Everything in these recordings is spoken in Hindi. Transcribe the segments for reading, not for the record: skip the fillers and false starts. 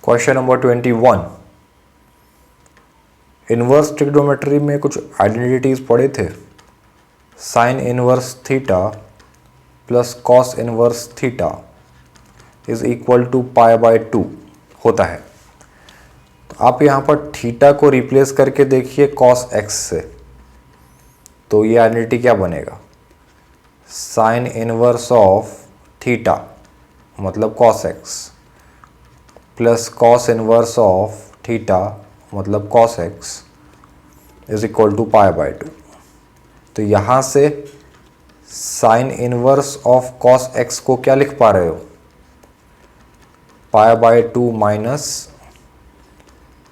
Question number 21। इनवर्स ट्रिग्नोमेट्री में कुछ आइडेंटिटीज पढ़े थे। Sine inverse theta plus cos inverse theta is equal to pi by 2 होता है। तो आप यहाँ पर थीटा को रिप्लेस करके देखिए कॉस एक्स से, तो ये आइडेंटिटी क्या बनेगा? साइन इनवर्स ऑफ थीटा मतलब cos x plus cos inverse of theta मतलब cos x is equal to pi by 2। तो यहाँ से sine inverse of cos x को क्या लिख पा रहे हो? Pi by 2 minus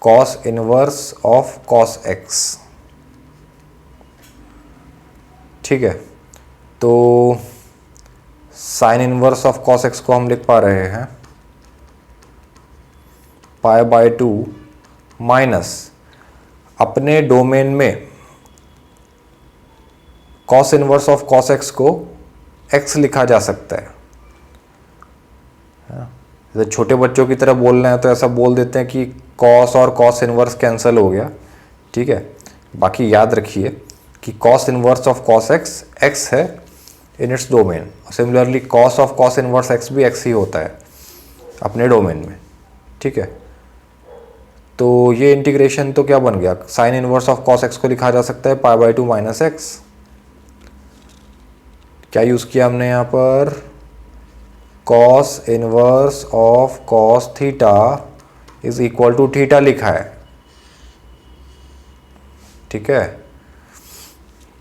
cos inverse of cos x. ठीक है, तो sine inverse of cos x को हम लिख पा रहे हैं पाई बाय 2 माइनस अपने डोमेन में cos inverse of cos x को एक्स लिखा जा सकता है। जैसे छोटे बच्चों की तरह बोलना है तो ऐसा बोल देते हैं कि कॉस और कॉस इनवर्स कैंसिल हो गया। ठीक है, बाकी याद रखिए कि cos inverse of cos x x है in its domain. Similarly cos of cos inverse x भी एक्स ही होता है अपने डोमेन में। ठीक है, तो ये इंटीग्रेशन तो क्या बन गया? Sine inverse of cos x को लिखा जा सकता है पाई बाय 2 माइनस एक्स। क्या यूज़ किया हमने यहाँ पर? Cos inverse of cos theta is equal to theta लिखा है। ठीक है,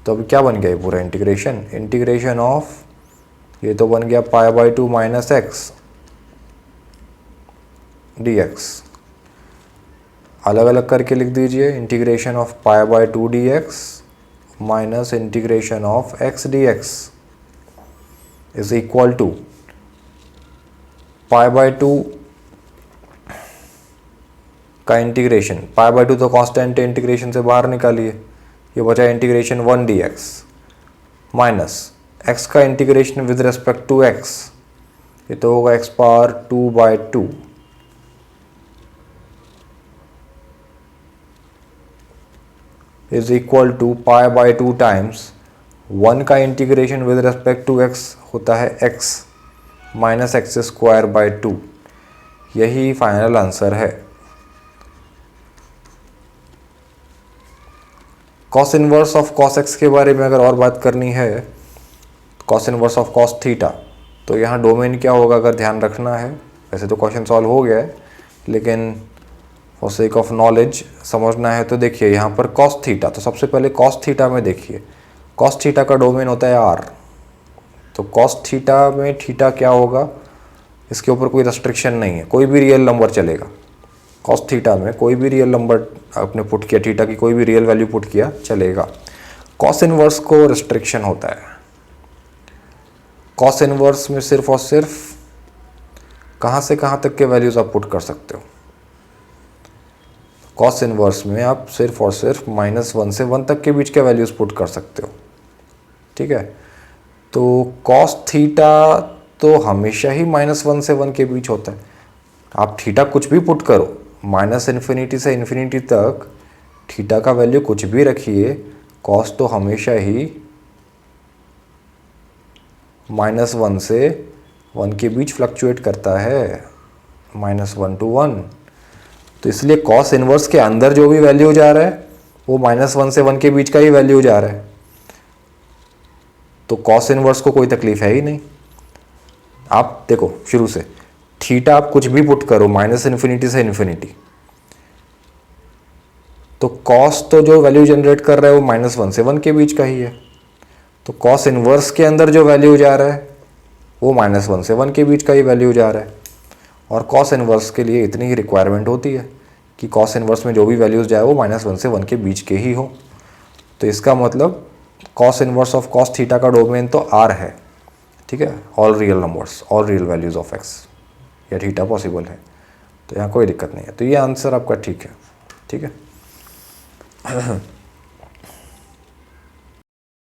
तो अभी क्या बन गया ये पूरा इंटीग्रेशन? इंटीग्रेशन ऑफ ये तो बन गया pi by 2 minus x d x. अलग अलग करके लिख दीजिए, integration of pi by 2 d x minus integration of x d x is equal to pi by 2 का इंटीग्रेशन। पाई बाय 2 तो कांस्टेंट है, इंटीग्रेशन से बाहर निकालिए, ये बचा integration 1 D x minus X का integration with respect to x, ये तो होगा x power 2 by 2 is equal to pi by 2 times 1 का integration with respect to x होता है x minus x square by 2। यही फाइनल आंसर है। Cos inverse of cos x के बारे में अगर और बात करनी है, cos inverse of cos theta, तो यहाँ डोमेन क्या होगा अगर ध्यान रखना है। वैसे तो क्वेश्चन सॉल्व हो गया है, लेकिन फॉर सेक ऑफ नॉलेज समझना है तो देखिए यहाँ पर कॉस थीटा, तो सबसे पहले कॉस थीटा में देखिए, कॉस थीटा का डोमेन होता है आर। तो कॉस थीटा में थीटा क्या होगा, इसके ऊपर कोई रेस्ट्रिक्शन नहीं है, कोई भी रियल नंबर चलेगा। कॉस थीटा में कोई भी रियल नंबर आपने पुट किया, थीटा की कोई भी रियल वैल्यू पुट किया चलेगा। कॉस इनवर्स को रेस्ट्रिक्शन होता है। कॉस इनवर्स में सिर्फ और सिर्फ कहाँ से कहाँ तक के वैल्यूज आप पुट कर सकते हो? कॉस इनवर्स में आप सिर्फ और सिर्फ -1 से 1 तक के बीच के वैल्यूज पुट कर सकते हो। ठीक है, तो कॉस थीटा तो हमेशा ही -1 से 1 के बीच होता है। आप थीटा कुछ भी पुट करो, -∞ से इन्फिनिटी तक थीटा का वैल्यू कुछ भी रखिए, कॉस तो हमेशा ही -1 से 1 के बीच फ्लक्चुएट करता है, -1 to 1। तो इसलिए कॉस इनवर्स के अंदर जो भी वैल्यू जा रहा है वो -1 से 1 के बीच का ही वैल्यू जा रहा है। तो कॉस इनवर्स को कोई तकलीफ है ही नहीं। आप देखो शुरू से थीटा आप कुछ भी पुट करो -∞ से इन्फिनिटी, तो कॉस तो जो वैल्यू जनरेट कर रहा है वो -1 से 1 के बीच का ही है। तो कॉस इनवर्स के अंदर जो वैल्यू जा रहा है वो -1 से 1 के बीच का ही वैल्यू जा रहा है। और कॉस इनवर्स के लिए इतनी ही रिक्वायरमेंट होती है कि कॉस इनवर्स में जो भी वैल्यूज जाए वो -1 से 1 के बीच के ही हो। तो इसका मतलब cos inverse of cos theta का डोमेन तो आर है। ठीक है, all real numbers, all real values of x या थीटा पॉसिबल है, तो यहाँ कोई दिक्कत नहीं है। तो ये आंसर आपका ठीक है। ठीक है।